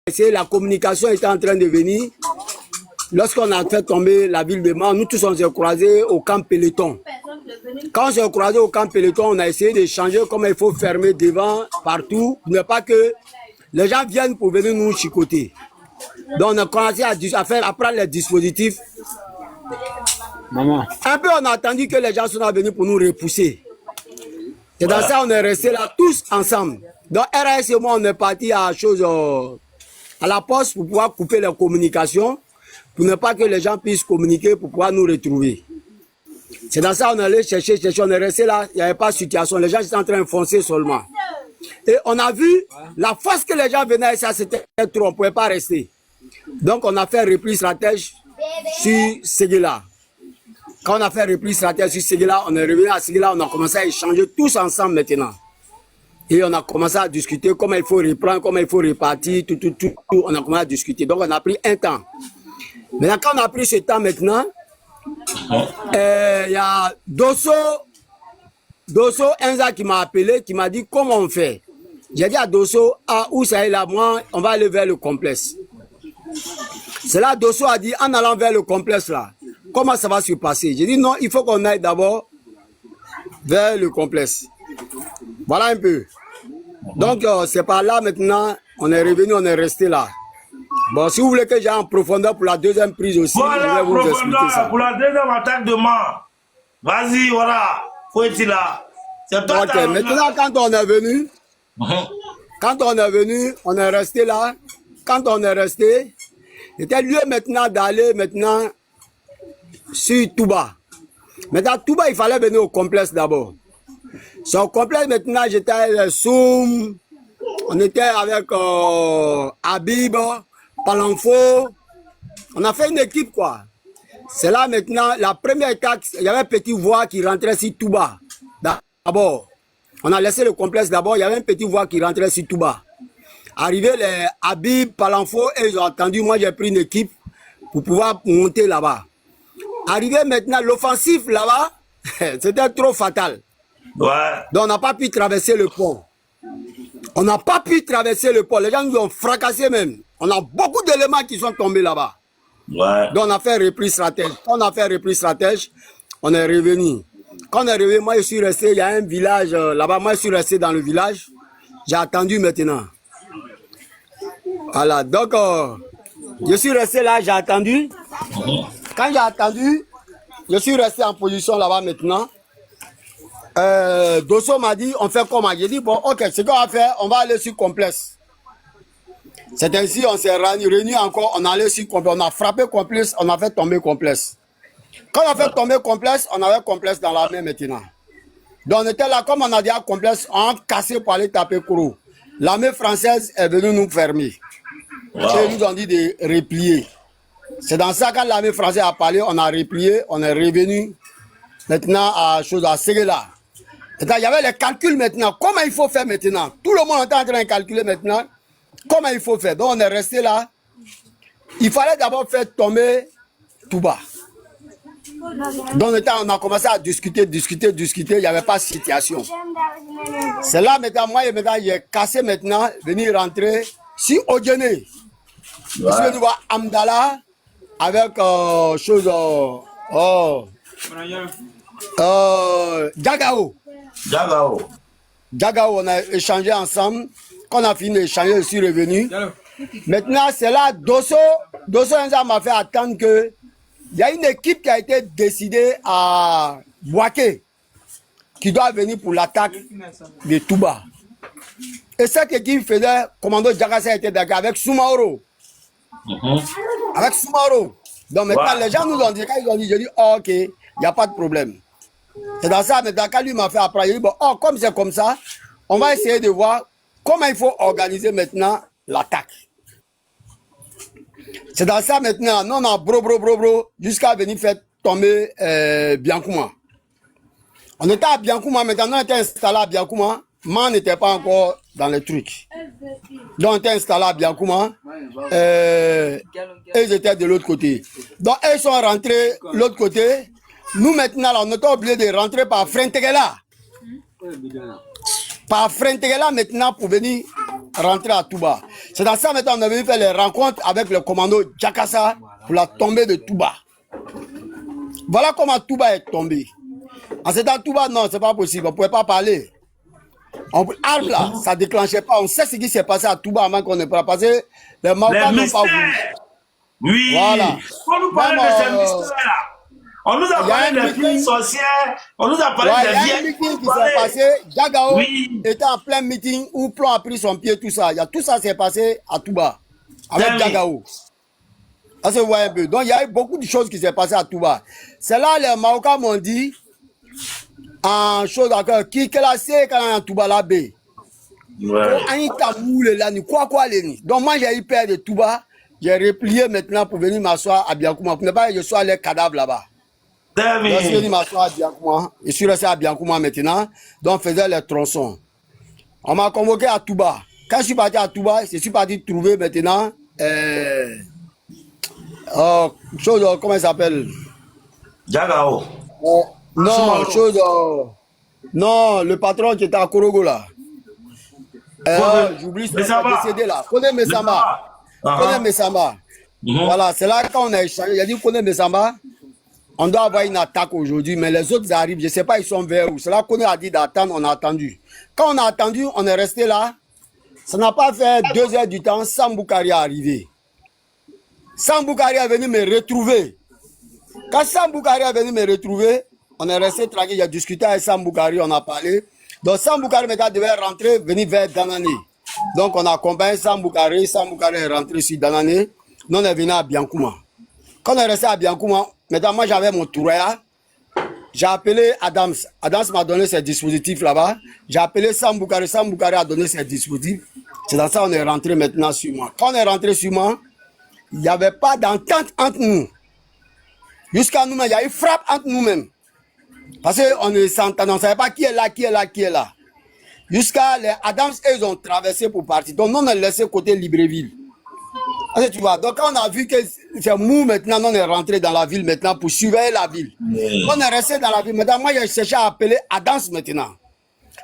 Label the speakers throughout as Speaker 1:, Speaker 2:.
Speaker 1: essayé, la communication était en train de venir. Lorsqu'on a fait tomber la ville de Mans, nous tous on s'est croisés au camp Peloton. Quand on s'est croisés au camp Peloton, on a essayé d'échanger comment il faut fermer devant, partout, pour ne pas que les gens viennent pour venir nous chicoter. Donc on a commencé à prendre les dispositifs.
Speaker 2: Maman.
Speaker 1: Un peu on a attendu que les gens soient venus pour nous repousser. C'est dans ça on est restés là tous ensemble. Donc RS et moi on est partis à la poste pour pouvoir couper les communications, pour ne pas que les gens puissent communiquer pour pouvoir nous retrouver. C'est dans ça on est allé chercher, on est resté là, il n'y avait pas de situation, les gens étaient en train de foncer seulement. Et on a vu la force que les gens venaient, ça c'était trop, on ne pouvait pas rester. Donc on a fait repli stratège sur Séguéla. Quand on a fait repli stratège sur Séguéla, on est revenu à Séguéla, on a commencé à échanger tous ensemble maintenant. Et on a commencé à discuter comment il faut reprendre, comment il faut repartir, tout. On a commencé à discuter. Donc on a pris un temps. Maintenant, quand on a pris ce temps maintenant, il y a Dosso Enza qui m'a appelé, qui m'a dit comment on fait. J'ai dit à Dosso, où ça est là, moi, on va aller vers le complexe. C'est là Dosso a dit, en allant vers le complexe là, comment ça va se passer? J'ai dit non, il faut qu'on aille d'abord vers le complexe. Voilà un peu. Donc c'est par là maintenant, on est revenu, on est resté là. Bon, si vous voulez que j'aille en profondeur pour la deuxième prise aussi,
Speaker 3: voilà,
Speaker 1: je vais vous expliquer ça.
Speaker 3: Pour la deuxième attaque de Mans, vas-y, voilà, faut être là. C'est toi.
Speaker 1: Ok, maintenant quand on est venu, on est resté là. Quand on est resté, c'était lieu maintenant d'aller maintenant sur Touba. Maintenant, Touba, il fallait venir au complexe d'abord. Sur le complexe, maintenant, j'étais avec Soum, on était avec Habib, Palanfo. On a fait une équipe, quoi. C'est là maintenant, la première étape, il y avait un petit voie qui rentrait sur Touba. D'abord, on a laissé le complexe d'abord, il y avait un petit voie qui rentrait sur Touba. Arrivé les Habib, Palanfo, et ils ont attendu, moi j'ai pris une équipe pour pouvoir monter là-bas. Arrivé maintenant, l'offensif là-bas, c'était trop fatal.
Speaker 3: Ouais.
Speaker 1: Donc on n'a pas pu traverser le pont. On n'a pas pu traverser le pont. Les gens nous ont fracassé même. On a beaucoup d'éléments qui sont tombés là-bas.
Speaker 3: Ouais.
Speaker 1: Donc on a fait reprise stratège. Quand on a fait reprise stratège, on est revenu. Quand on est revenu, moi je suis resté, il y a un village là-bas, moi je suis resté dans le village. J'ai attendu maintenant. Voilà, donc je suis resté là, j'ai attendu. Quand j'ai attendu, je suis resté en position là-bas maintenant. Dosso m'a dit, on fait comment? J'ai dit, bon, ok, ce qu'on va faire, on va aller sur complexe. C'est ainsi, on s'est réunis encore, on est allé sur complexe, on a frappé complexe, on a fait tomber complexe. Quand on a fait tomber complexe, on avait complexe dans la main maintenant. Donc on était là, comme on a dit à complexe, on a cassé pour aller taper Kourou. L'armée française est venue nous fermer. Wow. Ils nous ont dit de replier. C'est dans ça, quand l'armée française a parlé, on a replié, on est revenu maintenant à Séguéla. Il y avait les calculs maintenant. Comment il faut faire maintenant? Tout le monde est en train de calculer maintenant comment il faut faire. Donc on est resté là. Il fallait d'abord faire tomber Touba. Donc on a commencé à discuter. Il n'y avait pas de situation. C'est là maintenant, moi j'ai cassé maintenant, venir rentrer si Odjené. Je suis venu voir Amdala avec Djagao. Djagao, on a échangé ensemble. Quand on a fini d'échanger, je suis revenu. Maintenant, c'est là, Dosso Enza m'a fait attendre que il y a une équipe qui a été décidée à Boaké, qui doit venir pour l'attaque de Touba. Et cette équipe faisait, commando Djagasa était d'accord avec Soumaoro. Avec Soumaoro. Donc maintenant, les gens nous ont dit, quand ils ont dit, je dis, oh, ok, il n'y a pas de problème. C'est dans ça, maintenant, quand lui m'a fait apprendre, il dit, bon, oh, comme c'est comme ça, on va essayer de voir comment il faut organiser maintenant l'attaque. C'est dans ça maintenant, nous on a bro, jusqu'à venir faire tomber Biancouma. On était à Biancouma, maintenant on était installé à Biancouma, mais on n'était pas encore dans les trucs. Donc on était installé à Biancouma, et ils étaient de l'autre côté. Donc ils sont rentrés de l'autre côté. Nous maintenant, là, on était obligé de rentrer par Frenteguela. Par Frenteguela maintenant pour venir rentrer à Touba. C'est dans ça maintenant on est venu faire les rencontres avec le commando Jakassa pour la tombée de Touba. Voilà comment Touba est tombé. En ce temps, Touba, non, c'est pas possible. On ne pouvait pas parler. Arme là, ça ne déclenchait pas. On sait ce qui s'est passé à Touba avant qu'on ne pas passé. Les Maokas n'ont pas voulu.
Speaker 3: Oui.
Speaker 1: Voilà.
Speaker 3: On nous parlait de ces mystères-là. On nous a parlé des filles sorcières. On nous a parlé des vieilles.
Speaker 1: Il y a un meeting qui s'est passé. Jagao était en plein meeting où Plon a pris son pied, tout ça. Tout ça s'est passé à Touba. Avec Jagao. Ça se voit un peu. Donc il y a eu beaucoup de choses qui s'est passées à Touba. C'est là les Maokas m'ont dit en chose d'accord qui que la c'est quand on a Touba la baie. Donc moi j'ai eu peur de Touba. J'ai replié maintenant pour venir m'asseoir à Biancouma. Pour ne pas que je sois les cadavres là-bas. Je suis venu m'asseoir à Biancouma. Je suis resté à Biancouma maintenant. Donc on faisait les tronçons. On m'a convoqué à Touba. Quand je suis parti à Touba, je suis parti trouver maintenant chose, comment il s'appelle?
Speaker 3: Jagao.
Speaker 1: Non, chose. Non, le patron qui était à Korogo là. J'oublie ce qui est décédé là. Kone Mesamba. Kone Mesamba. Voilà, c'est là quand on a échangé. Il a dit Kone Mesamba. On doit avoir une attaque aujourd'hui, mais les autres arrivent. Je ne sais pas, ils sont vers où. C'est là qu'on a dit d'attendre, on a attendu. Quand on a attendu, on est resté là. Ça n'a pas fait 2 heures du temps, Samboukari est arrivé. Samboukari est venu me retrouver. Quand Samboukari est venu me retrouver, on est resté tranquille. J'ai discuté avec Samboukari, on a parlé. Donc Samboukari maintenant devait rentrer, venir vers Danane. Donc on a accompagné Samboukari. Samboukari est rentré sur Danane. Nous on est venu à Biancouma. Quand on est resté à Biancouma, maintenant moi j'avais mon touraya. J'ai appelé Adams. Adams m'a donné ses dispositifs là-bas. J'ai appelé Samboukari. Samboukari a donné ses dispositifs. C'est dans ça qu'on est rentré maintenant sur moi. Quand on est rentré sur moi, il n'y avait pas d'entente entre nous. Jusqu'à nous-mêmes, il y a eu frappe entre nous-mêmes. Parce qu'on ne savait pas qui est là, qui est là, qui est là. Jusqu'à les Adams, ils ont traversé pour partir. Donc, nous, on a laissé côté Libreville. Tu vois, donc, quand on a vu que c'est mou maintenant, on est rentré dans la ville maintenant pour surveiller la ville. On est resté dans la ville. Maintenant, moi, j'ai cherché à appeler Adams maintenant.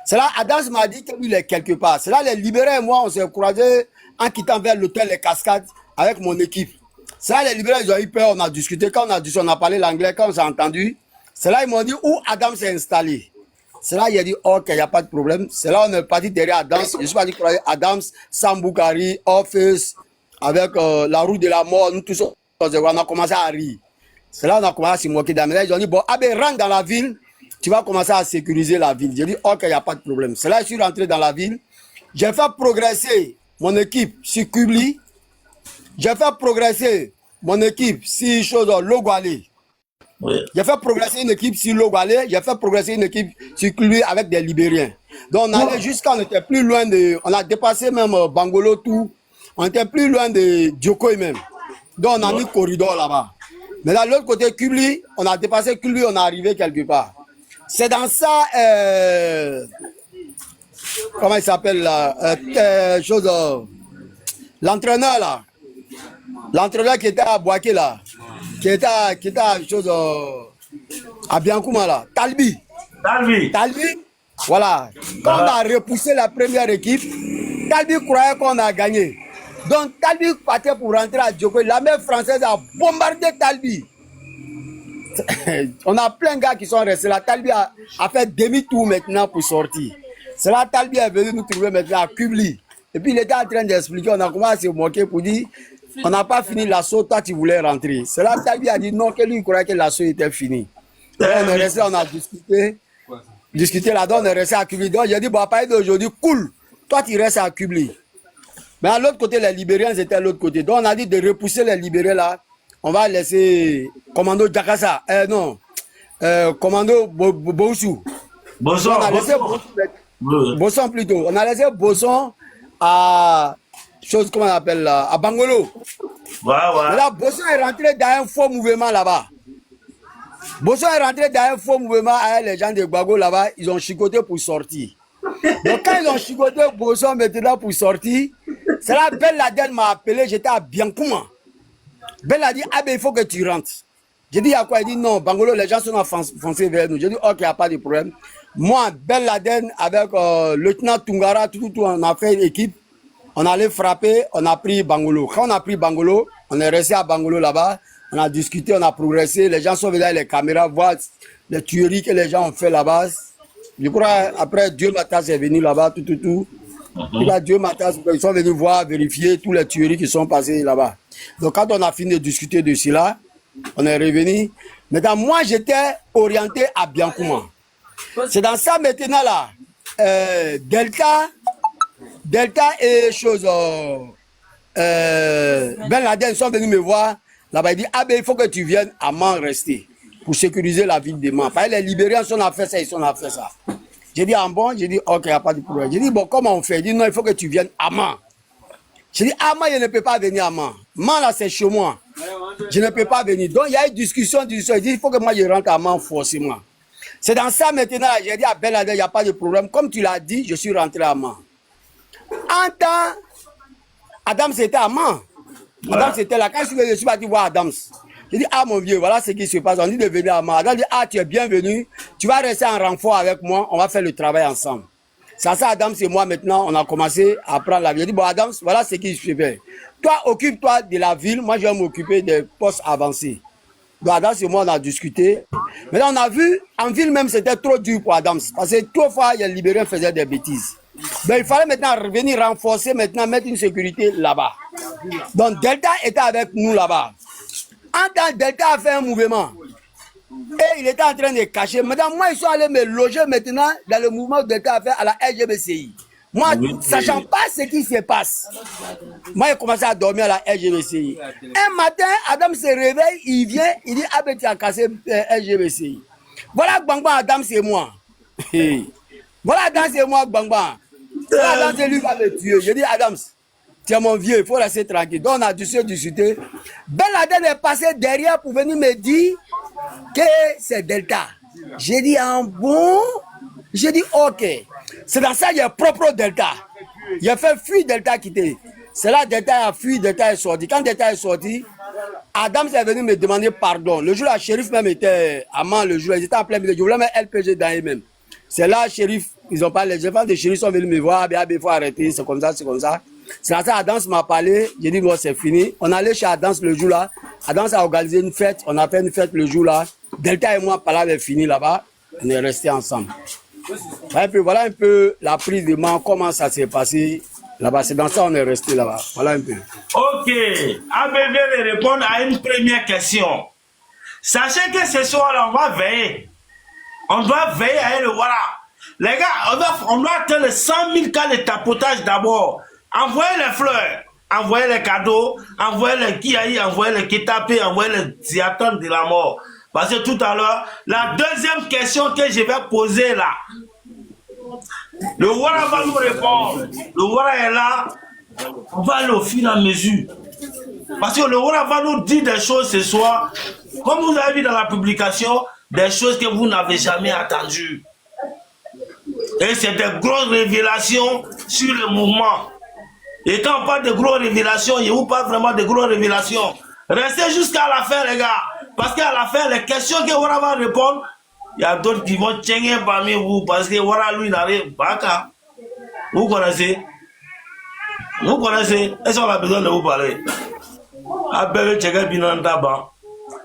Speaker 1: C'est là, Adams m'a dit qu'il est quelque part. C'est là, les libérés et moi, on s'est croisés en quittant vers l'hôtel Les Cascades avec mon équipe. C'est là, les libéraux, ils ont eu peur, on a discuté. Quand on a parlé l'anglais, quand on s'est entendu, c'est là, ils m'ont dit où Adam s'est installé. C'est là, il a dit, ok, il n'y a pas de problème. C'est là, on est parti derrière Adams. Je suis parti croiser Adams, Samboukari, Office, avec la route de la mort, nous tous, on a commencé à rire. C'est là, on a commencé à se moquer d'Amérique. Ils ont dit, bon, rentre dans la ville, tu vas commencer à sécuriser la ville. J'ai dit, ok, il n'y a pas de problème. C'est là, je suis rentré dans la ville. J'ai fait progresser mon équipe sur Kubli. J'ai fait progresser mon équipe sur chose Logwale. Oui. J'ai fait progresser une équipe sur Logwale. J'ai fait progresser une équipe sur Kubli avec des Libériens. Donc on allait jusqu'à, on était plus loin de, on a dépassé même Bangolo tout. On était plus loin de Djokoy même. Donc on a mis corridor là-bas. Mais là, de l'autre côté, Kubli, on a dépassé Kubli, on est arrivé quelque part. C'est dans ça, comment il s'appelle là, l'entraîneur là. L'entraîneur qui était à Boaké là, qui était à chose à Biancouma là, Talbi, voilà. Quand on a repoussé la première équipe, Talbi croyait qu'on a gagné. Donc Talbi partait pour rentrer à Djoko. L'armée française a bombardé Talbi. On a plein de gars qui sont restés là. Talbi a fait demi-tour maintenant pour sortir. C'est là Talbi est venu nous trouver maintenant à Kubli. Et puis il était en train d'expliquer, on a commencé à se moquer pour dire on n'a pas fini l'assaut, toi tu voulais rentrer. C'est là que Talbi a dit non, que lui il croyait que l'assaut était fini. Donc, on est resté, on a discuté là-dedans, on est resté à Kubli. Donc j'ai dit bon, à partir d'aujourd'hui, cool, toi tu restes à Kubli. Mais à l'autre côté, les Libériens étaient à l'autre côté. Donc on a dit de repousser les Libériens là. On va laisser commando Jakassa. Commando Bosson.
Speaker 3: Bosson.
Speaker 1: On a laissé Bosson plutôt. On a laissé Bosson à chose comment on appelle là, à Bangolo.
Speaker 3: Ouais.
Speaker 1: Là, Bosson est rentré dans un faux mouvement là-bas. Bosson est rentré dans un faux mouvement avec les gens de Gbago là-bas. Ils ont chicoté pour sortir. Donc quand ils ont chicoté Bosson maintenant pour sortir, c'est là Ben Laden m'a appelé, j'étais à Biancouma. Ben a dit, ah ben il faut que tu rentres. J'ai dit, il y a quoi? Il dit, non, Bangolo, les gens sont foncés vers nous. J'ai dit, ok, il n'y a pas de problème. Moi, Ben Laden, avec le lieutenant Tungara, tout, on a fait une équipe. On allait frapper, on a pris Bangolo. Quand on a pris Bangolo, on est resté à Bangolo là-bas. On a discuté, on a progressé. Les gens sont venus avec les caméras voir les tueries que les gens ont fait là-bas. Je crois après Dieu Matas est venu là-bas, tout. Dieu Matas, ils sont venus voir, vérifier toutes les tueries qui sont passées là-bas. Donc quand on a fini de discuter de cela, on est revenu. Maintenant, moi j'étais orienté à Biancouma. C'est dans ça maintenant là, Delta et chose, Ben Laden sont venus me voir. Là-bas, il dit, ah ben il faut que tu viennes à Man rester pour sécuriser la ville de Man. Parce que les Libériens sont à faire ça, ils sont à faire ça. J'ai dit, ah bon, j'ai dit, ok, il n'y a pas de problème. J'ai dit, bon, comment on fait? Il dit, non, il faut que tu viennes à Man. J'ai dit, ah moi, je ne peux pas venir à Man. Man là, c'est chez moi. Je ne peux pas venir. Donc, il y a une discussion. Il dit, il faut que moi, je rentre à Man forcément. C'est dans ça maintenant, j'ai dit à Ben Laden, il n'y a pas de problème. Comme tu l'as dit, je suis rentré à Man. En temps, Adams était à Man. Adams était là. Quand je suis parti voir Adams, j'ai dit, ah mon vieux, voilà ce qui se passe. On dit de venir à Man. Adams dit, ah tu es bienvenu. Tu vas rester en renfort avec moi. On va faire le travail ensemble. C'est ça, Adams et moi maintenant, on a commencé à prendre la vie. J'ai dit, bon Adams, voilà ce qui se fait. Toi, occupe-toi de la ville. Moi, je vais m'occuper des postes avancés. Donc Adams et moi, on a discuté. Maintenant, on a vu, en ville même, c'était trop dur pour Adams. Parce que trop fois, les Libériens faisaient des bêtises. Donc, il fallait maintenant revenir renforcer, maintenant mettre une sécurité là-bas. Donc, Delta était avec nous là-bas. En temps, Delta a fait un mouvement. Et il était en train de cacher. Maintenant, moi, ils sont allés me loger maintenant dans le mouvement que Delta a fait à la LGBCI. Moi, sachant pas ce qui se passe, moi, j'ai commencé à dormir à la LGBCI. Un matin, Adam se réveille, il vient, il dit, ah ben, tu as cassé LGBCI. Voilà Gbangba, Adam, c'est moi. Voilà Adam, c'est moi, Gbangba. Voilà Adam, c'est lui qui va me tuer. Je dis, Adams, tu es mon vieux, il faut rester tranquille. Donc, on a dû se discuter. Ben Laden est passé derrière pour venir me dire que c'est Delta. J'ai dit, ah bon? J'ai dit, ok. C'est dans ça qu'il y a propre Delta. Il a fait fuir Delta quitter. C'est là Delta a fui, Delta est sorti. Quand Delta est sorti, Adams est venu me demander pardon. Le jour là, shérif même était à Man, le jour, ils étaient en plein milieu. Je voulais mettre LPG dans eux-mêmes. C'est là, shérif, ils ont parlé. Les gens de shérif sont venus me voir. Il faut arrêter, c'est comme ça, c'est comme ça. C'est là ça, Adams m'a parlé. J'ai dit, bon, c'est fini. On allait chez Adams le jour là. Adams a organisé une fête. On a fait une fête le jour là. Delta et moi, par là, avait fini là-bas. On est restés ensemble. Voilà un peu la prise de main, comment ça s'est passé là-bas. C'est dans ça qu'on est resté là-bas. Voilà un peu.
Speaker 3: Ok. ABV de répondre à une première question. Sachez que ce soir-là, on va veiller. On doit veiller à le voilà. Les gars, on doit atteindre les 100 000 cas de tapotage d'abord. Envoyez les fleurs, envoyez les cadeaux, envoyez les kiaï, envoyez les kitapé, envoyez les ziatons de la mort. Parce que tout à l'heure, la deuxième question que je vais poser là, le Wara va nous répondre. Le Wara est là, on va aller au fur et à mesure. Parce que le Wara va nous dire des choses ce soir, comme vous avez vu dans la publication, des choses que vous n'avez jamais entendues. Et c'est des grosses révélations sur le mouvement. Et quand on parle de grosses révélations, il n'y a pas vraiment de grosses révélations. Restez jusqu'à la fin, les gars. Parce qu'à la fin, les questions que Wara va répondre, il y a d'autres qui vont tchénger parmi vous. Parce que Wara, lui, n'arrive pas qu'à. Vous connaissez? Vous connaissez? Est-ce qu'on a besoin de vous parler?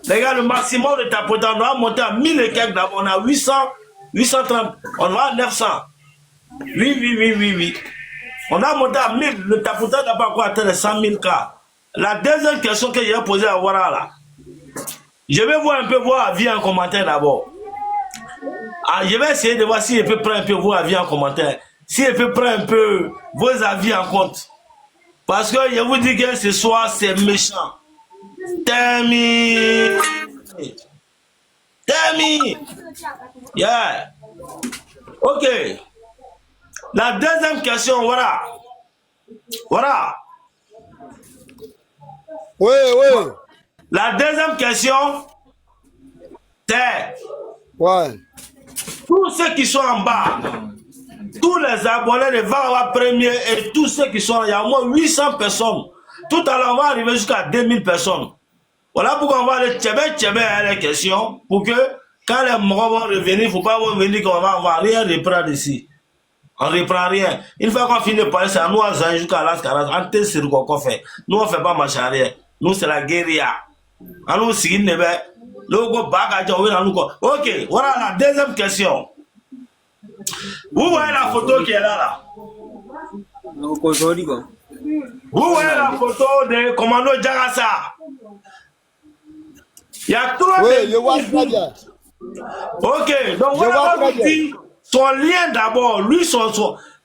Speaker 3: Les gars, le maximum de tapotage, on doit monter à 1000 et quelques d'abord. On a 800, 830, on va à 900. Oui. On a monté à 1000, le tapotage n'a pas encore atteint les 100 000 cas. La deuxième question que j'ai posée à Wara là, je vais voir un peu vos avis en commentaire d'abord. Je vais essayer de voir si je peux prendre un peu vos avis en commentaire. Si je peux prendre un peu vos avis en compte. Parce que je vous dis que ce soir c'est méchant. Temi. Yeah. Ok. La deuxième question, voilà.
Speaker 1: Oui.
Speaker 3: La deuxième question, c'est tous ceux qui sont en bas, tous les abonnés de Varawa Premier et tous ceux qui sont là, il y a au moins 800 personnes. Tout à l'heure, on va arriver jusqu'à 2000 personnes. Voilà pourquoi on va aller tchébé les questions pour que quand les morts vont revenir, il ne faut pas venir qu'on va rien reprendre ici. On ne reprend rien. Une fois qu'on finit de parler, c'est à nous à jusqu'à l'âge 40. On te sur quoi qu'on fait. Nous, on ne fait pas marche arrière. Nous, c'est la guérilla. On nous signe, ok, voilà la deuxième question. Vous voyez la photo qui est là. Vous voyez la photo de Commando Jagassa. Il y a trop
Speaker 1: oui, je vois très bien.
Speaker 3: Ok, donc voilà, on dit son lien d'abord. Lui,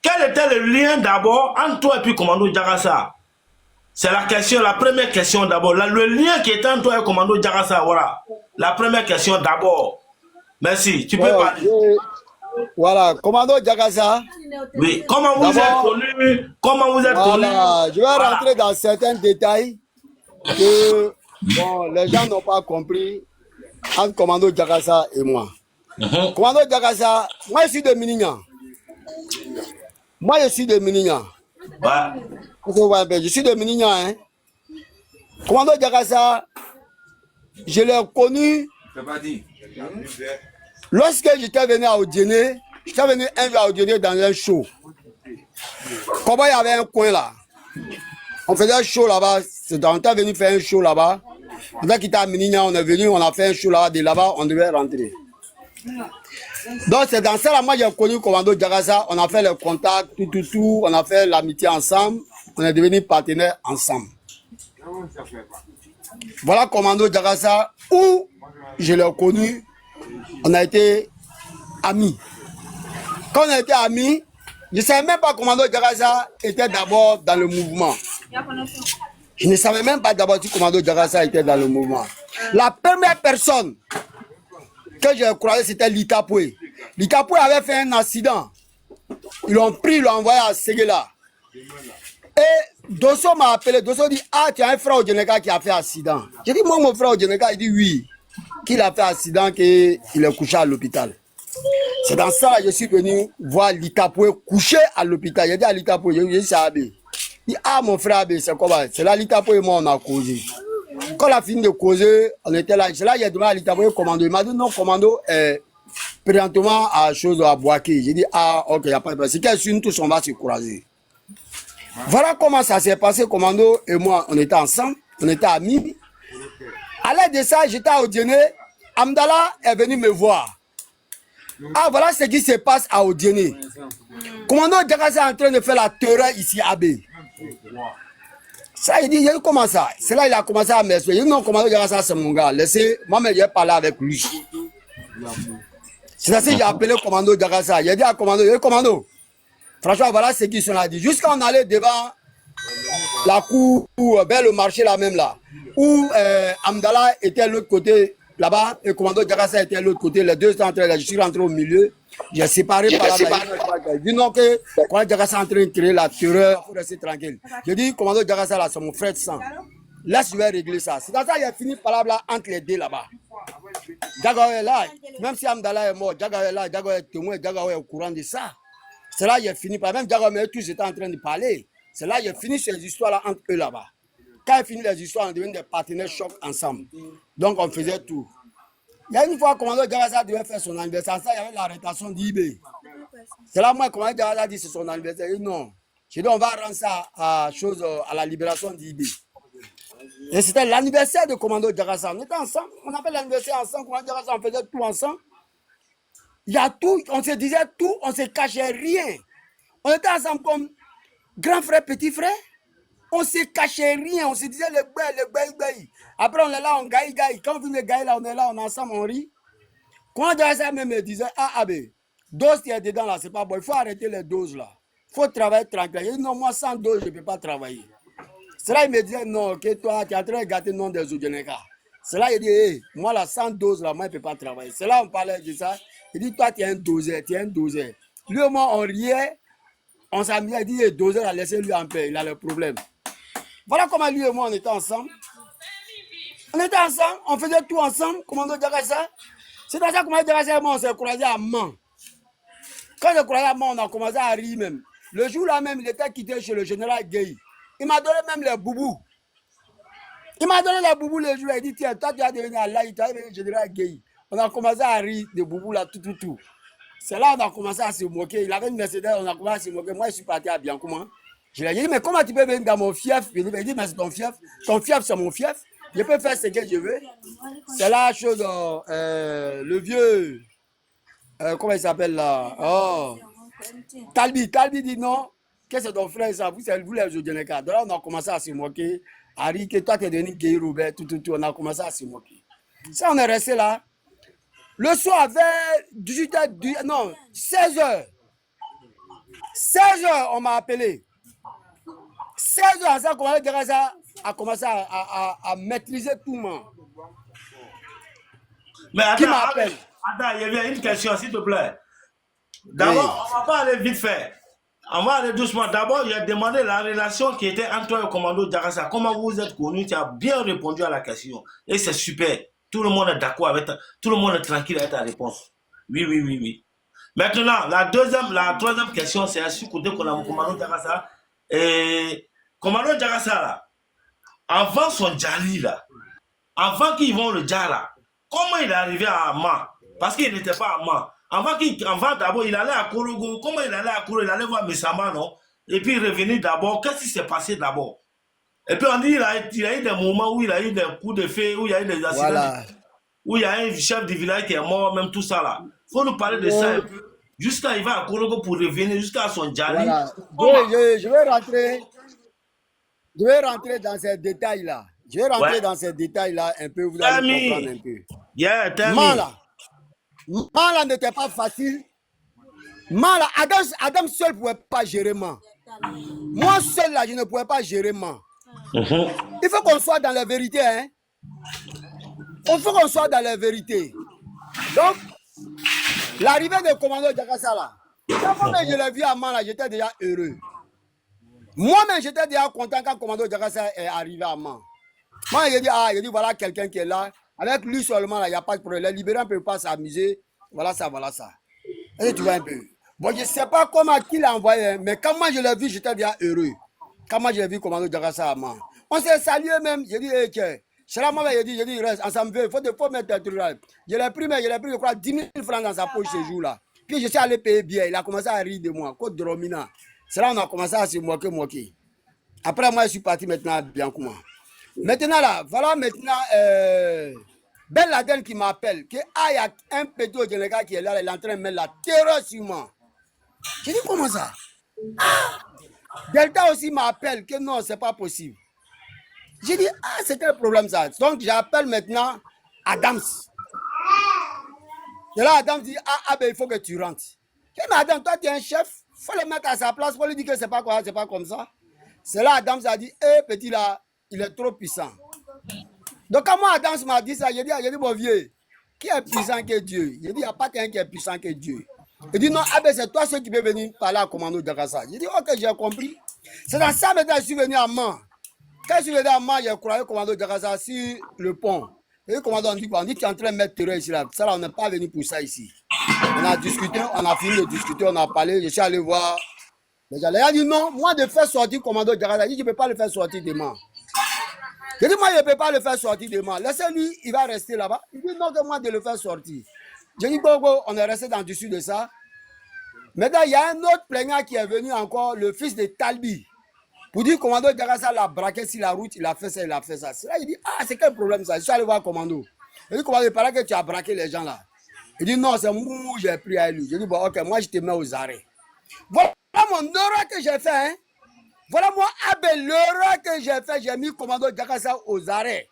Speaker 3: quel était le lien d'abord entre toi et puis Commando Jagassa? C'est la question, la première question d'abord. Le lien qui est entre toi et Commando Jagassa, voilà. La première question d'abord. Merci, tu peux parler.
Speaker 1: Voilà, Commando Jagassa.
Speaker 3: Oui, comment vous êtes connu? Comment vous êtes connu?
Speaker 1: Je vais rentrer dans certains détails que bon, les gens n'ont pas compris entre Commando Jagassa et moi. Commando Jagassa, moi je suis de Minignan. Je suis de Minignan. Je suis de Minignan. Hein. Commando Jagassa, je l'ai connu lorsque j'étais venu à Odiéné. J'étais venu un jour à Odiéné dans un show. Comment il y avait un coin là. On faisait un show là-bas. On était venu faire un show là-bas. On a quitté à Minignan, on est venu, on a fait un show là-bas. De là-bas, on devait rentrer. Donc c'est dans ça là, moi j'ai connu Commando Jagassa. On a fait le contact, tout. On a fait l'amitié ensemble. On est devenus partenaires ensemble. Voilà Commando Jagassa où je l'ai connu. On a été amis. Quand on a été amis, je ne savais même pas que Commando Jagassa était d'abord dans le mouvement. Je ne savais même pas d'abord si Commando Jagassa était dans le mouvement. La première personne que j'ai croisée, c'était Lita Poué. Lita Poué avait fait un accident. Ils l'ont pris, ils l'ont envoyé à Séguéla. Et Dosso m'a appelé. Dosso dit, ah, tu as un frère au Djeneka qui a fait accident. J'ai dit, moi, mon frère au Djeneka, il dit oui. Qu'il a fait accident, qu'il est couché à l'hôpital. C'est dans ça que je suis venu voir Lita Poué couché à l'hôpital. J'ai dit à Lita Poué, j'ai dit, c'est Abé. Il dit, ah, mon frère Abé, c'est comment? C'est là, Lita Poué et moi, on a causé. Quand on a fini de causer, on était là. C'est là, il a demandé à Lita Poué, commando. Il m'a dit, non, commando, présentement à chose à Boaké. J'ai dit, ah, ok, il n'y a pas de problème. C'est qu'elle suit, tous, on va se croiser. Voilà comment ça s'est passé, commando et moi, on était ensemble, on était amis. À l'aide de ça, j'étais à Odiéné. Amdala est venu me voir. Ah, voilà ce qui se passe à Odiéné. Commando Jagassa est en train de faire la terreur ici à Bé. Ça, il dit, comment ça? C'est là il a commencé à m'expliquer. Il dit, non, Commando Jagassa, c'est mon gars. Laissez, moi-même, j'ai parlé avec lui. C'est ainsi que j'ai appelé Commando Jagassa. Il a dit à Commando, Commando, franchement, voilà ce qu'ils sont là dit. Jusqu'à on allait devant la cour, vers le marché là même là, où Amdala était à l'autre côté là-bas et Commando Jagassa était à l'autre côté. Les deux sont entrés là. Je suis rentré au milieu. J'ai séparé par là. J'ai dit non que Commando Jagassa est en train de créer la terreur. Il faut rester tranquille. J'ai dit Commando Jagassa là, c'est mon frère de sang. Là, je vais régler ça. C'est dans ça qu'il a fini par là entre les deux là-bas. Jagawa est là. Même si Amdala est mort, Jagawa est là. Jagawa est témoin. Jagawa est au courant de ça. C'est là qu'il a fini par même Jagawa et tous étaient en train de parler. C'est là qu'il a fini ces histoires-là entre eux là-bas. Quand il finit les histoires, on devient des partenaires chocs ensemble. Donc on faisait tout. Il y a une fois, Commando Jagassa devait faire son anniversaire. Ça, il y avait l'arrestation d'Ibé. C'est là, moi, Commando Jagassa dit c'est son anniversaire. Il dit non. J'ai dit on va rendre ça à la libération d'Ibé. Et c'était l'anniversaire de Commando Jagassa. On était ensemble. On a fait l'anniversaire ensemble. Commando Jagassa, on faisait tout ensemble. Il y a tout. On se disait tout. On ne se cachait rien. On était ensemble comme grand frère, petit frère. On ne se cachait rien. On se disait le bail. Après, on est là, on gaille. Quand on vient le gaille, là, on est là, on est ensemble, on rit. Quand Jagassa même me disait, ah, Abé, dose qui est dedans là, c'est pas bon. Il faut arrêter les doses là. Il faut travailler tranquille. Il dit, non, moi, sans dose, je ne peux pas travailler. C'est là, il me disait, non, que toi, tu es en train de gâter le nom des Oudjeneka. C'est là, il dit, hey, moi, là, sans dose là, moi, je ne peux pas travailler. C'est là, on parlait de ça. Il dit, toi, tu es un doseur, Lui et moi, on riait. On s'amusait, il dit, hey, doseur, laissez-lui en paix, il a le problème. Voilà comment lui et moi, on était ensemble. On était ensemble, on faisait tout ensemble, Commando Jagassa. C'est dans ça que Commando Jagassa et moi, on s'est croisés à Mans. Quand on s'est croisés à Mans, on a commencé à rire même. Le jour-là même, il était quitté chez le général Gueye. Il m'a donné même les boubous. Il m'a donné les boubous le jour-là. Il dit, tiens, toi, tu vas devenir Allah, tu vas devenir général Gueye. On a commencé à rire des boubous là, tout. C'est là qu'on a commencé à se moquer. Il avait une Mercedes, on a commencé à se moquer. Moi, je suis parti à Biancouma. Je lui ai dit, mais comment tu peux venir dans mon fief? Il dit, mais c'est ton fief. Ton fief, c'est mon fief. Je peux faire ce que je veux. C'est la chose, le vieux, comment il s'appelle là? Oh, Talbi. Talbi dit non, que c'est ton frère, ça. Vous les Ojeneka. Donc là, on a commencé à se moquer. Harry, que toi, tu es devenu Guy Robert, tout. On a commencé à se moquer. Ça, on est resté là. Le soir, vers 18h, non, 16h. 16h, on m'a appelé. 16h, ça a commencé à maîtriser tout le monde.
Speaker 3: Mais attends,
Speaker 1: qui m'appelle?
Speaker 3: Attends, il y a une question, s'il te plaît. D'abord, on va pas aller vite fait. On va aller doucement. D'abord, il a demandé la relation qui était entre toi et le commando Djakassa. Comment vous vous êtes connus? Tu as bien répondu à la question. Et c'est super. Tout le monde est d'accord avec ta... Tout le monde est tranquille avec ta réponse. Oui. Maintenant, la troisième question, c'est à ce côté qu'on a le commando Djakassa. Et commando Djakassa, là, avant son Djali, là, avant qu'ils vont le Djali, là, comment il est arrivé à Amman? Parce qu'il n'était pas à Amman. Avant d'abord, il allait à Korogo. Comment il allait à Korogo? Il allait voir Messama, non? Et puis revenir d'abord. Qu'est-ce qui s'est passé d'abord? Et puis on dit qu'il y a eu des moments où il a eu des coups de feu, où il y a eu des accidents, voilà. Où il y a un chef du village qui est mort, même tout ça là. Il faut nous parler de ça un peu. Jusqu'à arriver à Korogo pour revenir, jusqu'à son Djali.
Speaker 1: Voilà. Je vais rentrer dans ces détails-là. Je vais rentrer dans ces détails-là un peu, vous allez comprendre un peu.
Speaker 3: Yeah,
Speaker 1: Mala n'était pas facile. Mala, Adam seul ne pouvait pas gérer Man. Moi seul là, je ne pouvais pas gérer Man. Il faut qu'on soit dans la vérité. Hein? Il faut qu'on soit dans la vérité. Donc, l'arrivée du commando Djakassa là, quand je l'ai vu à Man là, j'étais déjà heureux. Moi-même, j'étais déjà content quand le commando Djakassa est arrivé à Man. Moi, j'ai dit, voilà quelqu'un qui est là. Avec lui seulement, il n'y a pas de problème. Les libéraux ne peuvent pas s'amuser. Voilà ça. Et tu vois un peu. Bon, je ne sais pas comment qui l'a envoyé, mais quand moi je l'ai vu, j'étais bien heureux. Quand moi je l'ai vu, commando Djakassa à Man. On s'est salué même. J'ai dit, hey, tiens. C'est là, moi, j'ai dit, reste, ensemble, il faut mettre un truc là. Je l'ai pris, je crois, 10 000 francs dans sa poche ce jour-là. Puis je suis allé payer bien. Il a commencé à rire de moi. Côte de Romina. C'est là on a commencé à se moquer. Après, moi, je suis parti maintenant à Biancouma. Maintenant, là, voilà maintenant Ben Laden qui m'appelle. Que il y a un péto de gars qui est là, il est en train de mettre la terreur sur moi. J'ai dit, comment ça? Delta aussi m'appelle que non, c'est pas possible. J'ai dit, c'est quel problème ça? Donc, j'appelle maintenant Adams. Et là, Adams dit, ben, il faut que tu rentres. J'ai dit, mais Adam, toi, tu es un chef. Il faut le mettre à sa place. Il faut lui dire que c'est pas quoi, c'est pas comme ça. C'est là, Adams a dit, petit là, il est trop puissant. Donc, quand moi, Adams m'a dit ça, j'ai dit, bon vieux, qui est puissant que Dieu? J'ai dit, il n'y a pas quelqu'un qui est puissant que Dieu. Il dit, non, ben, c'est toi ceux qui peut venir parler à commando Djakassa. J'ai dit, ok, j'ai compris. C'est dans ça, maintenant, je suis venu à Man. Quand je suis venu à Man, j'ai croyé commando Djakassa sur le pont. Et le commandant dit quoi? On dit qu'il est en train de mettre terreur ici, là. Ça, là, on n'est pas venu pour ça ici. On a discuté, on a fini de discuter, on a parlé, je suis allé voir. Les gens, il a dit, non, moi, de faire sortir commando Djakassa, il dit, je ne peux pas le faire sortir de Man. J'ai dit, moi, je ne peux pas le faire sortir de Man. Laissez-lui, il va rester là-bas. Il dit, non, que moi, de le faire sortir. J'ai dit, bon, on est resté dans le dessus de ça. Maintenant, il y a un autre plaignant qui est venu encore, le fils de Talbi. Pour dire, commando Djakassa l'a braqué sur la route, il a fait ça, il a fait ça. C'est là, il dit, c'est quel problème ça? Je suis allé voir commando. Il dit, commando, il paraît que tu as braqué les gens là. Il dit, non, c'est moi, j'ai pris à lui. J'ai dit, bon, ok, moi, je te mets aux arrêts. Voilà mon erreur que j'ai fait, hein. Voilà moi, l'erreur que j'ai fait, j'ai mis commando Djakassa aux arrêts.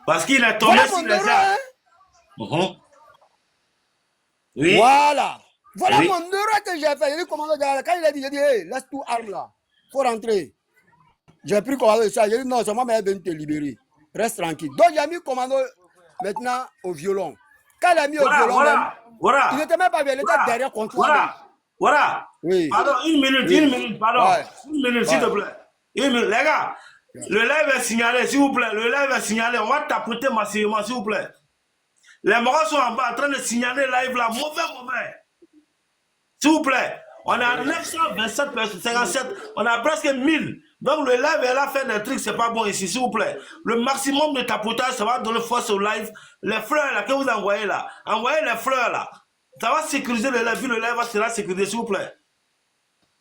Speaker 3: Parce qu'il est tombé sur les arrêts.
Speaker 1: Hein? Oui. Voilà mon erreur que j'ai fait. J'ai dit commando Djakassa. Quand il a dit, j'ai dit, hey, laisse tout arme là. Faut rentrer. J'ai pris commando de ça. J'ai dit, non, c'est moi qui vais te libérer. Reste tranquille. Donc, j'ai mis commando maintenant au violon. Quand il a mis au violon, il n'était même pas bien, il était derrière contre moi.
Speaker 3: Voilà.
Speaker 1: Oui.
Speaker 3: Pardon, une minute, pardon. Ouais. Une minute, s'il te plaît. Une minute, les gars. Le live est signalé, s'il vous plaît. Le live est signalé. On va tapoter massivement, s'il vous plaît. Les morts sont en bas en train de signaler live là. Mauvais. S'il vous plaît. On est à 927 personnes, 57. On a presque 1000. Donc le live est là, fait des trucs, c'est pas bon ici, s'il vous plaît. Le maximum de tapotage, ça va donner force au live. Les fleurs là que vous envoyez là. Envoyez les fleurs là. Ça va sécuriser le lait, puis le lait sera sécurisé, s'il vous plaît.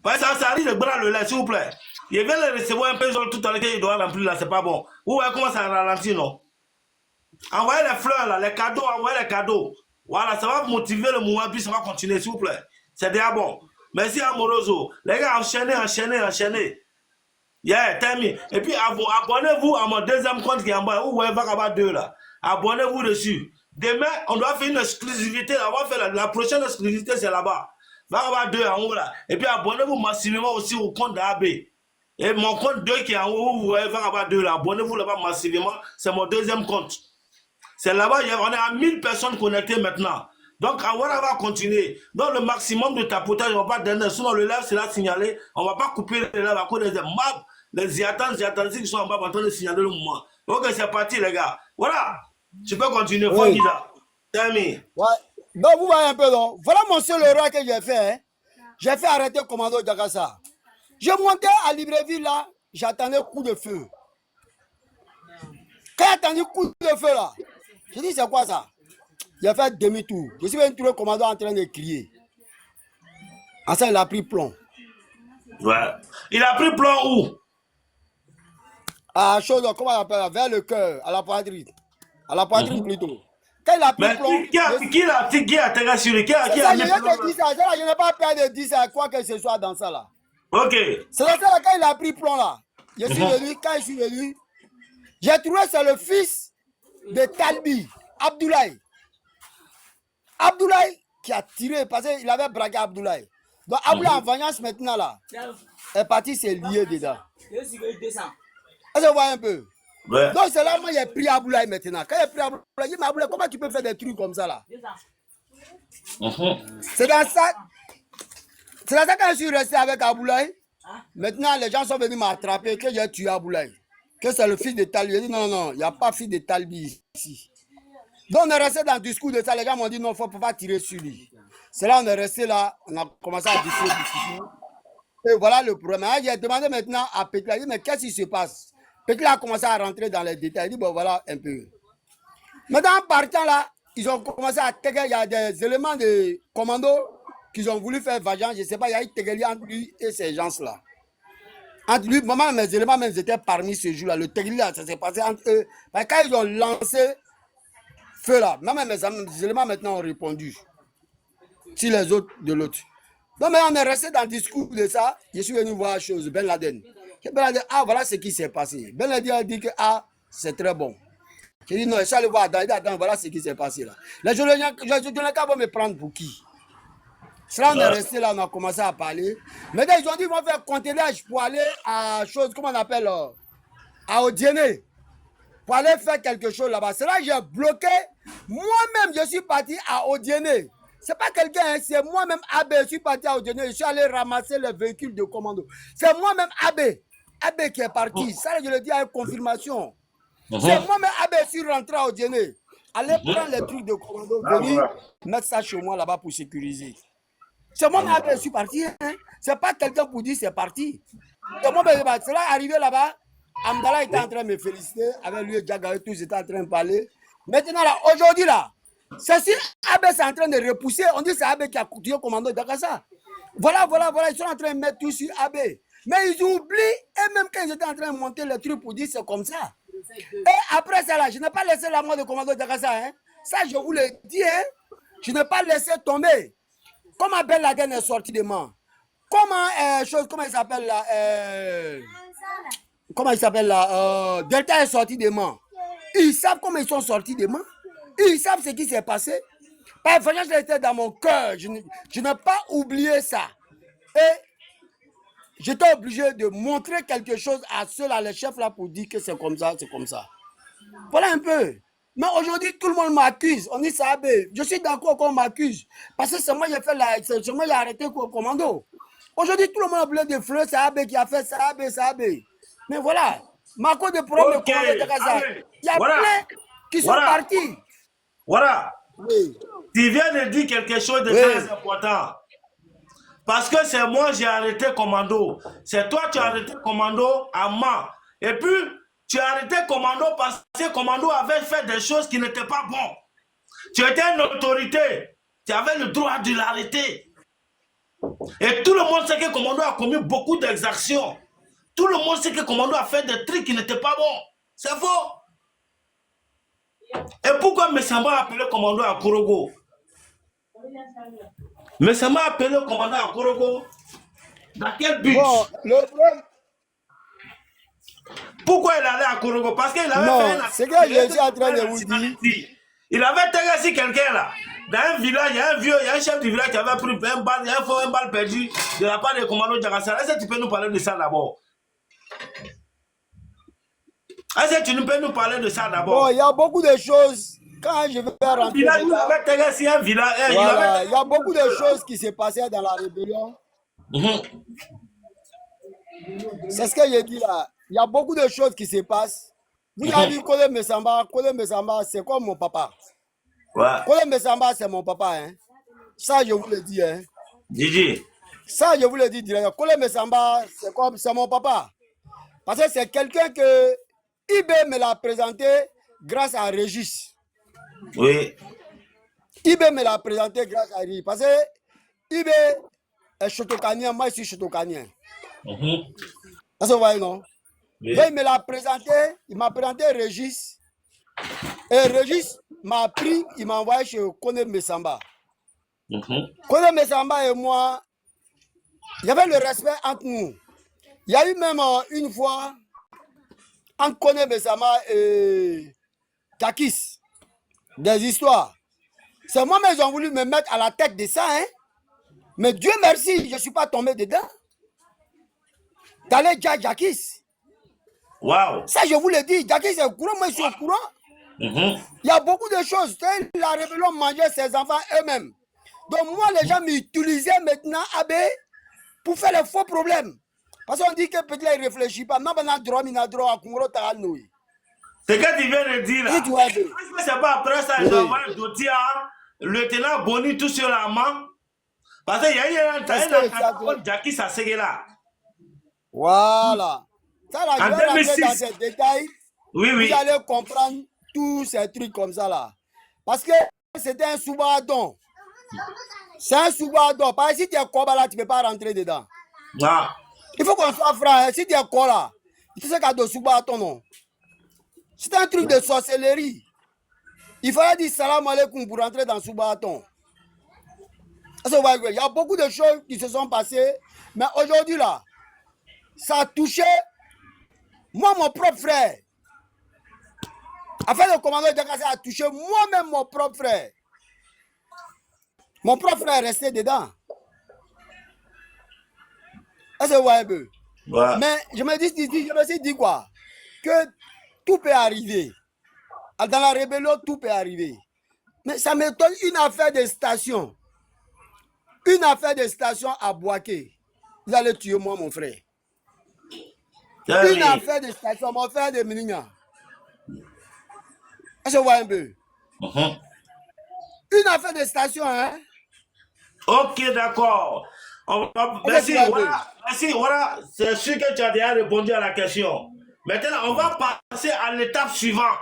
Speaker 3: Parce que ça arrive de bras le lait, s'il vous plaît. Il vient le recevoir un peu tout à l'heure, il doit remplir là, c'est pas bon. Vous voyez comment ça ralentit, non? Envoyez les fleurs là, les cadeaux, envoyez les cadeaux. Voilà, ça va motiver le mouvement, puis ça va continuer, s'il vous plaît. C'est déjà bon. Merci Amoroso. Les gars, enchaînez. Yeah, terminé. Et puis abonnez-vous à mon deuxième compte qui est en bas. Vous voyez Vagaba 2 là. Abonnez-vous dessus. Demain, on doit faire une exclusivité. On va faire la prochaine exclusivité, c'est là-bas. Vagaba 2 en haut là. Et puis abonnez-vous massivement aussi au compte d'AB. Et mon compte 2 qui est en haut, vous voyez Vagaba 2 là. Abonnez-vous là-bas massivement. C'est mon deuxième compte. C'est là-bas, on est à 1000 personnes connectées maintenant. Donc, on va continuer. Donc, le maximum de tapotage, on va pas donner. Sinon, le live sera signalé. On ne va pas couper le live à cause des maps. Les Ziatans qui sont en bas en train de signaler le moment. Ok, c'est parti, les gars. Voilà. Tu peux continuer.
Speaker 1: Oui.
Speaker 3: Terminé.
Speaker 1: Ouais. Donc, vous voyez un peu, donc. Voilà mon seul erreur que j'ai fait. Hein. J'ai fait arrêter le commando Jakassa. Je montais à Libreville, là. J'attendais coup de feu. Quand j'ai attendu coup de feu, là, j'ai dit, c'est quoi ça? J'ai fait demi-tour. Je suis venu trouver le commando en train de crier. En ça, il a pris plomb.
Speaker 3: Ouais. Il a pris plomb où?
Speaker 1: À chose, comment on appelle, vers le cœur, à la poitrine. À la poitrine plutôt. Quand il a pris plomb.
Speaker 3: Qui a tiré sur lui? Qui a mis plomb?
Speaker 1: Je n'ai pas peur de dire ça, quoi que ce soit dans ça là.
Speaker 3: Ok.
Speaker 1: C'est là quand il a pris plomb là. Je suis venu, quand je suis venu, j'ai trouvé c'est le fils de Talbi, Abdoulaye. Abdoulaye qui a tiré parce qu'il avait braqué Abdoulaye. Donc Abdoulaye en vengeance maintenant là est parti se lier dedans. Est-ce que vous voyez un peu? Ouais. Donc c'est là moi j'ai pris Abdoulaye maintenant. Quand j'ai pris Abdoulaye, j'ai dit mais Abdoulaye, comment tu peux faire des trucs comme ça là? C'est dans ça. C'est dans ça que je suis resté avec Abdoulaye. Maintenant les gens sont venus m'attraper que j'ai tué Abdoulaye. Que c'est le fils de Talbi. J'ai dit non, il n'y a pas fils de Talbi ici. Donc on est resté dans le discours de ça, les gars m'ont dit non, il ne faut pas tirer sur lui. C'est là on est resté là, on a commencé à discuter. Et voilà le problème. J'ai demandé maintenant à Petla, mais qu'est-ce qui se passe? Petla a commencé à rentrer dans les détails. Il dit bon voilà un peu. Maintenant en partant là, ils ont commencé à attaquer, il y a des éléments de commando qu'ils ont voulu faire vengeance, je ne sais pas, il y a eu Tegeli entre lui et ces gens-là. Entre lui, maman, mes éléments même étaient parmi ce jour-là. Le Tegeli là, ça s'est passé entre eux. Parce que quand ils ont lancé feu là, même mes éléments maintenant ont répondu. Si les autres de l'autre. Donc mais on est resté dans le discours de ça. Je suis venu voir chose, Ben Laden. Ben Laden, ah voilà ce qui s'est passé. Ben Laden a dit que ah, c'est très bon. J'ai dit non, je suis allé voir, attends, voilà ce qui s'est passé là. Les gens vont me prendre pour qui? C'est là on est resté là, on a commencé à parler. Maintenant ils ont dit qu'ils vont faire contenage pour aller à chose, comment on appelle, à Odiéné. Pour aller faire quelque chose là-bas. C'est là que j'ai bloqué. Moi-même, je suis parti à Odiéné. Ce n'est pas quelqu'un, hein, c'est moi-même Abbé. Je suis parti à Odiéné. Je suis allé ramasser les véhicules de commando. C'est moi-même Abbé. Abbé qui est parti. Ça, je le dis avec confirmation. C'est moi-même Abbé. Je suis rentré à Odiéné. Allez prendre les trucs de commando. Venir mettre ça chez moi là-bas pour sécuriser. C'est moi-même Abbé. Je suis parti. Hein. Ce n'est pas quelqu'un pour dire c'est parti. C'est moi-même. C'est là, arrivé là-bas. Amdala était en train de me féliciter, avec lui et Djagaï, tous étaient en train de parler. Maintenant, là, aujourd'hui, là, c'est si Abbé est en train de repousser, on dit que c'est Abbé qui a tué le commando Jakassa. Voilà, ils sont en train de mettre tout sur Abbé. Mais ils oublient, et même quand ils étaient en train de monter le truc pour dire c'est comme ça. Et après ça, là, je n'ai pas laissé la mort de commando Jakassa. Hein. Ça, je vous le dis, hein. Je n'ai pas laissé tomber. Comment Ben Laden est sorti de moi? Comment il s'appelle là? Comment il s'appelle là? Delta est sorti de moi. Ils savent comment ils sont sortis de moi. Ils savent ce qui s'est passé. Par exemple, j'étais dans mon cœur. Je n'ai pas oublié ça. Et j'étais obligé de montrer quelque chose à ceux-là, les chefs là, pour dire que c'est comme ça, c'est comme ça. Voilà un peu. Mais aujourd'hui, tout le monde m'accuse. On dit ça, je suis d'accord qu'on m'accuse. Parce que c'est moi qui ai fait c'est moi qui ai arrêté le commando. Aujourd'hui, tout le monde a oublié de fleurs, c'est Abbé qui a fait ça, Abbé. Mais voilà, ma cause de problème de Jakassa. Il y a plein qui sont partis.
Speaker 3: Voilà. Oui. Tu viens de dire quelque chose de très important. Parce que c'est moi j'ai arrêté commando. C'est toi qui as arrêté commando à moi. Et puis, tu as arrêté commando parce que commando avait fait des choses qui n'étaient pas bonnes. Tu étais une autorité. tu avais le droit de l'arrêter. Et tout le monde sait que le commando a commis beaucoup d'exactions. Tout le monde sait que le commando a fait des trucs qui n'étaient pas bons. C'est faux. Et pourquoi Messamba a appelé le commando à Korogo? Messamba a appelé le commando à Korogo. Dans quel but?
Speaker 1: Bon, le problème...
Speaker 3: Pourquoi il allait à Korogo? Parce qu'il avait
Speaker 1: Non,
Speaker 3: fait un
Speaker 1: c'est que je suis en train de vous dire.
Speaker 3: Il avait terrassé quelqu'un là. Dans un village, il y a un vieux, il y a un chef du village qui avait pris un balle perdu de la part du commando Djagassara. Est-ce que tu peux nous parler de ça d'abord? Est-ce que tu peux nous parler de ça d'abord?
Speaker 1: Bon, il y a beaucoup de choses. Quand je vais rentrer dedans,
Speaker 3: Il avait terrassé un village.
Speaker 1: voilà, il y a beaucoup de choses qui se passaient dans la rébellion. C'est ce que j'ai dit là. Il y a beaucoup de choses qui se passent. Vous avez vu Kole Messamba, c'est comme mon papa.
Speaker 3: Ouais.
Speaker 1: Kole Messamba, c'est mon papa. Hein. Ça, je vous le dis. Hein.
Speaker 3: Gigi.
Speaker 1: Ça, je vous le dis direct. Kole Messamba, c'est mon papa. Parce que c'est quelqu'un que IB me l'a présenté grâce à Régis.
Speaker 3: Oui.
Speaker 1: IB me l'a présenté grâce à Régis. Parce que IB est chotokanien, moi je suis chotokanien. Ça se voit, non? Oui. Donc, il me l'a présenté, il m'a présenté Régis. Et Régis m'a pris, il m'a envoyé chez Kone Messamba. Kone Messamba et moi, il y avait le respect entre nous. Il y a eu même une fois, entre Kone Messamba et Takis, des histoires. C'est moi-même qui ont voulu me mettre à la tête de ça. Hein? Mais Dieu merci, je ne suis pas tombé dedans. D'aller dire Jakis.
Speaker 3: Wow.
Speaker 1: Ça, je vous le dis, Jakis est au courant, moi je suis au courant. Il y a beaucoup de choses. La rébellion mangeait ses enfants eux-mêmes. Donc moi, les gens m'utilisaient maintenant pour faire les faux problèmes. Parce qu'on dit que peut-être il ne réfléchit pas.
Speaker 3: C'est ce que tu viens de dire là. Est-ce que c'est pas après ça, j'ai envoyé Dotia, le lieutenant Boni, tout sur la main? Parce qu'il y a eu un temps, Jakis a ségué là.
Speaker 1: Voilà. Ça, là, je vais rentrer dans ces détails.
Speaker 3: Oui, oui.
Speaker 1: Vous allez comprendre tous ces trucs comme ça, là. Parce que c'était un sous-bardon. C'est un sous-bardon. Parce que si tu es quoi là, tu ne peux pas rentrer dedans.
Speaker 3: Ah.
Speaker 1: Il faut qu'on soit franc. Si tu es quoi là, tu sais qu'il y a de sous-bardon, non. C'est un truc de sorcellerie. Il fallait dire salam alaikum pour rentrer dans sous-bardon. Il y a beaucoup de choses qui se sont passées. Mais aujourd'hui, là, ça a touché moi, mon propre frère. Afin le commandant Djagassara a touché moi-même mon propre frère. Mon propre frère est resté dedans. Est-ce que vous voyez un peu? Ouais. Mais je me suis dit quoi? Que tout peut arriver. Dans la rébellion, tout peut arriver. Mais ça m'étonne une affaire de station. Une affaire de station à Boaké. Vous allez tuer moi, mon frère. Une affaire de station, mon frère de Mininga. Est-ce que vous voyez un peu? Une affaire de station, hein? Ok, d'accord.
Speaker 3: Merci, voilà. C'est sûr que tu as déjà répondu à la question. Maintenant, on va passer à l'étape suivante.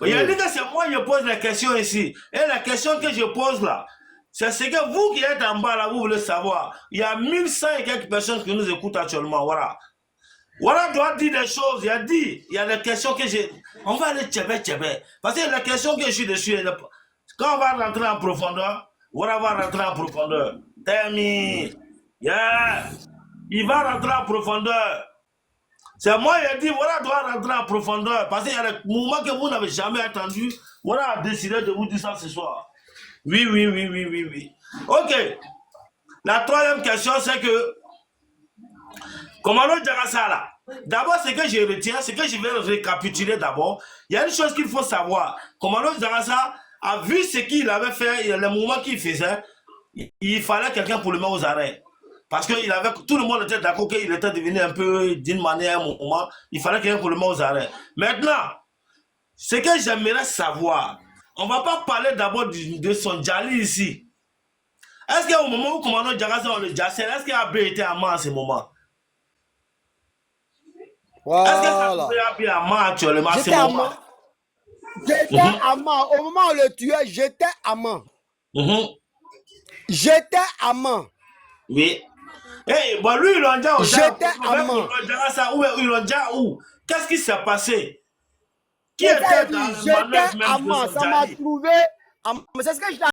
Speaker 3: Il y a dit que c'est moi qui pose la question ici. Et la question que je pose là, c'est ce que vous qui êtes en bas là, vous voulez savoir. Il y a 1100 et quelques personnes qui nous écoutent actuellement. Voilà. Voilà doit dire des choses. Il y a des questions que j'ai. On va aller tchébé. Parce que la question que je suis dessus, quand on va rentrer en profondeur, voilà va rentrer en profondeur. Terminé. Yeah. Il va rentrer en profondeur. C'est moi qui ai dit, voilà doit rentrer en profondeur. Parce qu'il y a des moments que vous n'avez jamais entendu. Voilà a décidé de vous dire ça ce soir. Oui. Ok. La troisième question, c'est que commandant Djagassara, d'abord, ce que je retiens, c'est que je vais récapituler d'abord. Il y a une chose qu'il faut savoir. Commandant Djagassara a vu ce qu'il avait fait, les mouvements qu'il faisait. Il fallait quelqu'un pour le mettre aux arrêts. Parce que tout le monde était d'accord qu'il était devenu un peu d'une manière, un moment. Il fallait quelqu'un pour le mettre aux arrêts. Maintenant, ce que j'aimerais savoir, on ne va pas parler d'abord de son Djali ici. Est-ce qu'au moment où commandant Djagassara le Djassel, est-ce qu'il a bien été à main à ce moment?
Speaker 1: Voilà.
Speaker 3: Est-ce que ça peut être à main actuellement à ce moment?
Speaker 1: J'étais à main. Au moment où on le tuait, j'étais à main. J'étais amant.
Speaker 3: Oui. Eh, bon, lui, il en dit au
Speaker 1: J'étais amant.
Speaker 3: où? Qu'est-ce qui s'est passé? Qui
Speaker 1: C'est ça,
Speaker 3: était
Speaker 1: il dit,
Speaker 3: dans le
Speaker 1: j'étais
Speaker 3: manœuvre même de
Speaker 1: amant.
Speaker 3: son
Speaker 1: Ça m'a
Speaker 3: Djali?
Speaker 1: trouvé. C'est ce que je t'ai